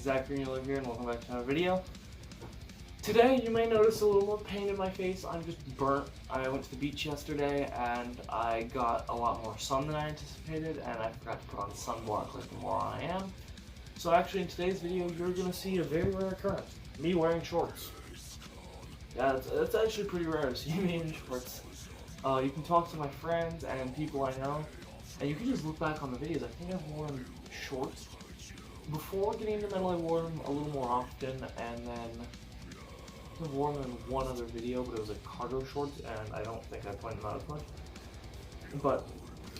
Zach Greenwiller here, and welcome back to another video. Today, you may notice a little more pain in my face. I'm just burnt. I went to the beach yesterday, and I got a lot more sun than I anticipated, and I forgot to put on sunblock like the moron I am. So actually, in today's video, you're going to see a very rare occurrence. Me wearing shorts. Yeah, it's actually pretty rare to see me in shorts. You can talk to my friends and people I know, and you can just look back on the videos. I think I've worn shorts. Before getting into metal, I wore them a little more often, and then I've worn them in one other video, but it was like cargo shorts, and I don't think I pointed them out as much. But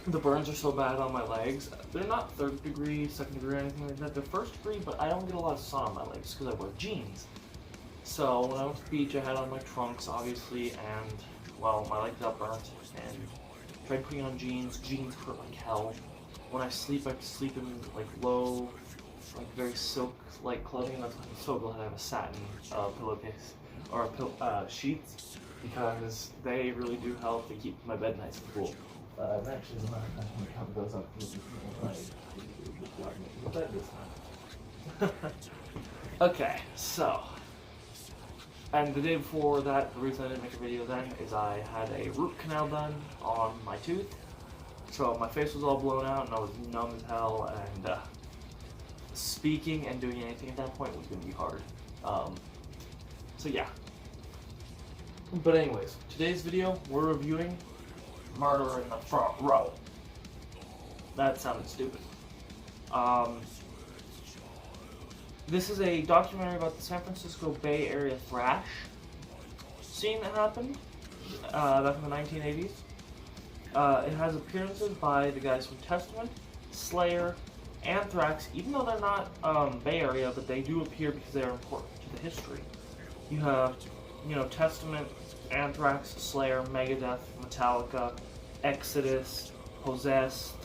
the burns are so bad on my legs. They're not third degree, second degree, or anything like that. They're first degree, but I don't get a lot of sun on my legs because I wear jeans. So when I went to the beach, I had on my trunks, obviously, and, well, my legs got burnt, and tried putting on jeans. Jeans hurt like hell. When I sleep, I have to sleep in, like, low, like, very silk-like clothing, and I'm so glad I have a satin pillowcase, or sheets, because they really do help to keep my bed nice and cool. Actually, as a matter of fact, I'm going to cover those up with bed this time. Okay, so, and the day before that, the reason I didn't make a video then is I had a root canal done on my tooth, so my face was all blown out and I was numb as hell, and speaking and doing anything at that point was going to be hard. So yeah. But anyways, today's video, we're reviewing Murder in the Front Row. That sounded stupid. This is a documentary about the San Francisco Bay Area thrash scene that happened back in the 1980s. It has appearances by the guys from Testament, Slayer, Anthrax, even though they're not Bay Area, but they do appear because they are important to the history. You have, Testament, Anthrax, Slayer, Megadeth, Metallica, Exodus, Possessed,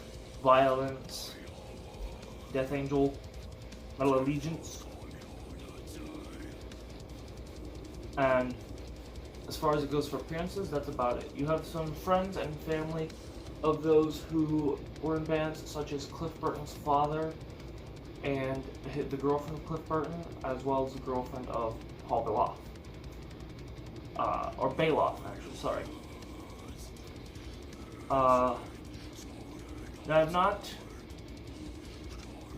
Vio-lence, Death Angel, Metal Allegiance. And as far as it goes for appearances, that's about it. You have some friends and family of those who were in bands such as Cliff Burton's father and the girlfriend of Cliff Burton, as well as the girlfriend of Paul Bailoff. Or Bailoff, actually, sorry. Now, I've not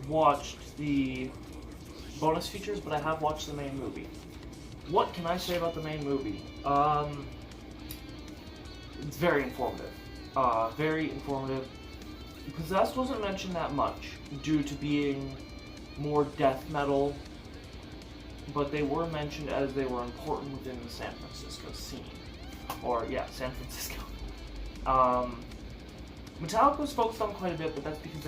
watched the bonus features, but I have watched the main movie. What can I say about the main movie? It's very informative. Very informative. Possessed wasn't mentioned that much due to being more death metal, but they were mentioned as they were important within the San Francisco scene. Or, yeah, San Francisco. Metallica was focused on quite a bit, but that's because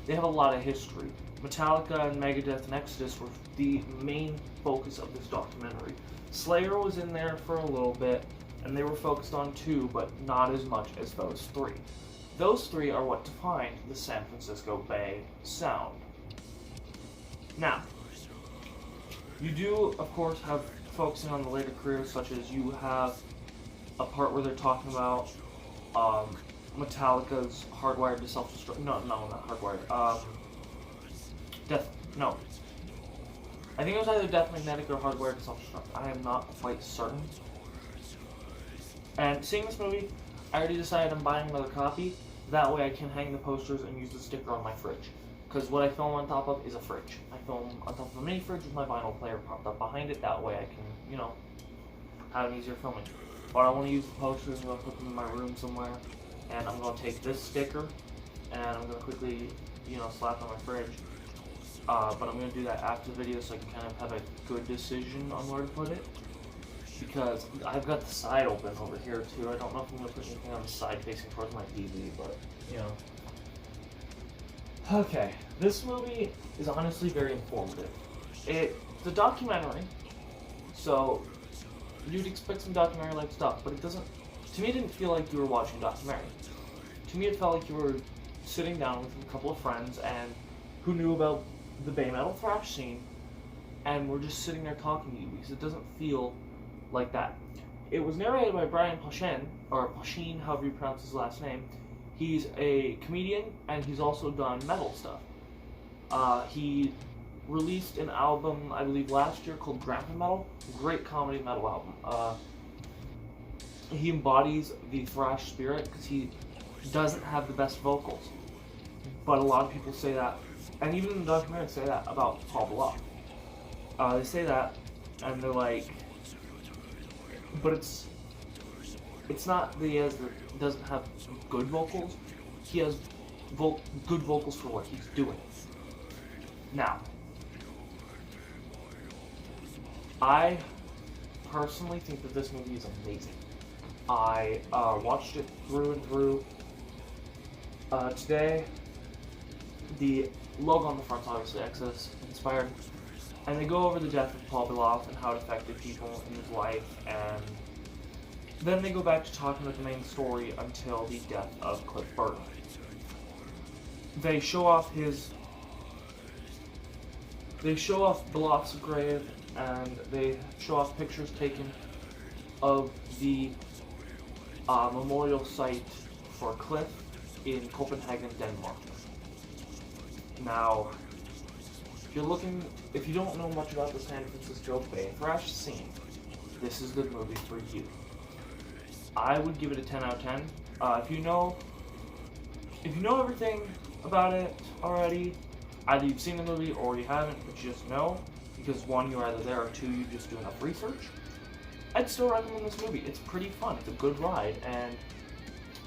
they have a lot of history. Metallica and Megadeth and Exodus were the main focus of this documentary. Slayer was in there for a little bit, and they were focused on too, but not as much as those three. Those three are what defined the San Francisco Bay sound. Now, you do, of course, have focusing on the later careers, such as you have a part where they're talking about Metallica's Hardwired to Self-Destruct. No, not Hardwired. No. I think it was either Death Magnetic or Hardwired to Self-Destruct. I am not quite certain. And seeing this movie, I already decided I'm buying another copy. That way I can hang the posters and use the sticker on my fridge. Because what I film on top of is a fridge. I film on top of a mini fridge with my vinyl player propped up behind it. That way I can, have an easier filming. But I want to use the posters, I'm going to put them in my room somewhere. And I'm going to take this sticker, and I'm going to quickly, slap it on my fridge. But I'm going to do that after the video so I can kind of have a good decision on where to put it. Because I've got the side open over here too. I don't know if I'm going to put anything on the side facing towards my TV, but, Okay, this movie is honestly very informative. It's a documentary, so you'd expect some documentary-like stuff, but it doesn't, to me it didn't feel like you were watching a documentary. To me it felt like you were sitting down with a couple of friends and who knew about the Bay Metal thrash scene, and we're just sitting there talking to you, because it doesn't feel like that. It was narrated by Brian Posehn, or Posehn, however you pronounce his last name. He's a comedian, and he's also done metal stuff. He released an album, I believe last year, called Grandpa Metal. Great comedy metal album. He embodies the thrash spirit because he doesn't have the best vocals. But a lot of people say that, and even in the documentary say that about Paul Baloff. They say that, and they're like, but it's not that he doesn't have good vocals. He has good vocals for what he's doing. Now, I personally think that this movie is amazing. I watched it through and through. Today, the logo on the front is obviously Exodus inspired, and they go over the death of Paul Baloff and how it affected people in his life, and then they go back to talking about the main story until the death of Cliff Burton. They show off Baloff's grave, and they show off pictures taken of the memorial site for Cliff in Copenhagen, Denmark. Now, if you don't know much about the San Francisco Bay thrash scene, this is the movie for you. I would give it a 10 out of 10. If you know everything about it already, either you've seen the movie or you haven't, but you just know, because one, you're either there, or two, you just do enough research, I'd still recommend this movie. It's pretty fun. It's a good ride, and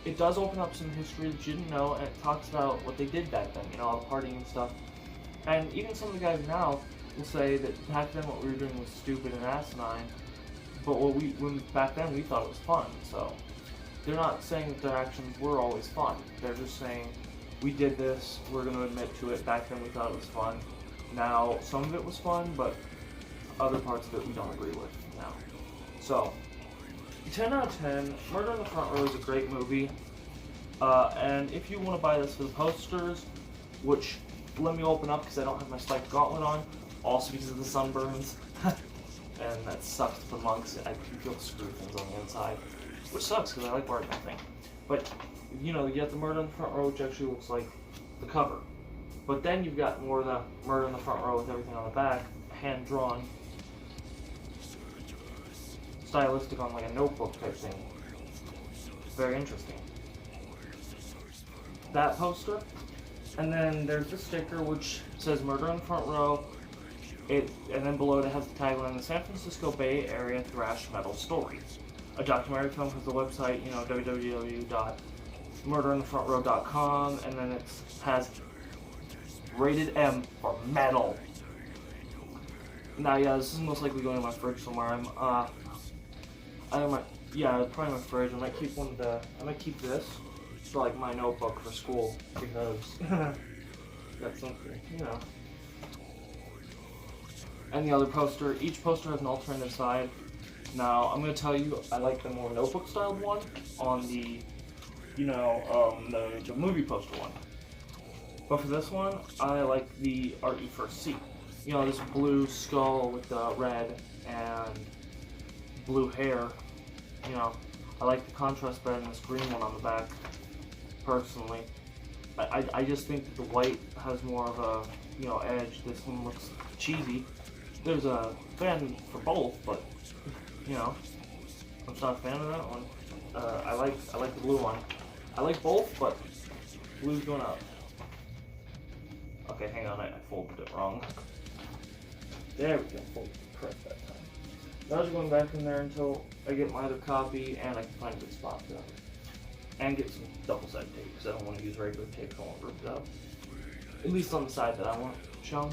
it does open up some history that you didn't know, and it talks about what they did back then, all partying and stuff. And even some of the guys now will say that back then what we were doing was stupid and asinine, but back then we thought it was fun. So they're not saying that their actions were always fun. They're just saying, we did this, we're going to admit to it, back then we thought it was fun. Now, some of it was fun, but other parts of it we don't agree with now. So, 10 out of 10, Murder in the Front Row is a great movie. And if you want to buy this for the posters, which, let me open up because I don't have my spiked gauntlet on, also because of the sunburns, and that sucks for monks. I can feel screw things on the inside, which sucks because I like wearing that thing. But, you get the Murder in the Front Row, which actually looks like the cover. But then you've got more of the Murder in the Front Row with everything on the back, hand-drawn, stylistic on like a notebook type thing. Very interesting. That poster, and then there's the sticker which says Murder in the Front Row. And then below it has the tagline: the San Francisco Bay Area Thrash Metal Story. A documentary film has the website, www.murderinthefrontrow.com, and then it has rated M for metal. Now, yeah, this is most likely going in my fridge somewhere. Probably my fridge. I might keep this for like my notebook for school because that's something, And the other poster, each poster has an alternative side. Now, I'm going to tell you, I like the more notebook styled one on the, the movie poster one. But for this one, I like the art you first see. This blue skull with the red and blue hair. I like the contrast better than this green one on the back, personally. I just think that the white has more of a, edge. This one looks cheesy. There's a fan for both, but, I'm just not a fan of that one. I like the blue one. I like both, but blue's going up. Okay, hang on, I folded it wrong. There we go, folded it correct that time. Now I'm just going back in there until I get my other copy and I can find a good spot for it. And get some double-sided tape, because I don't want to use regular tape, I don't want to rip it out. At least on the side that I want shown,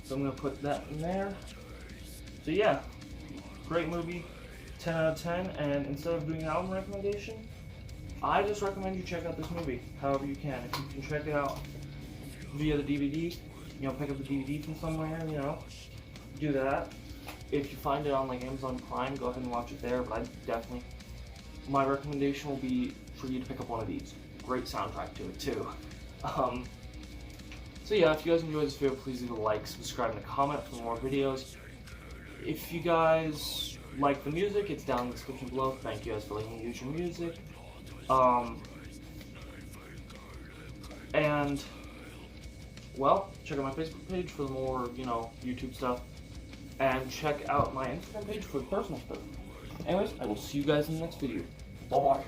So I'm going to put that in there. So yeah, great movie, 10 out of 10, and instead of doing an album recommendation, I just recommend you check out this movie, however you can. If you can check it out via the DVD, pick up the DVD from somewhere, do that. If you find it on like Amazon Prime, go ahead and watch it there, but my recommendation will be for you to pick up one of these. Great soundtrack to it too. So yeah, if you guys enjoyed this video, please leave a like, subscribe, and a comment for more videos. If you guys like the music, it's down in the description below. Thank you guys for letting me use your music. And well, check out my Facebook page for the more, YouTube stuff. And check out my Instagram page for the personal stuff. Anyways, I will see you guys in the next video. Bye-bye.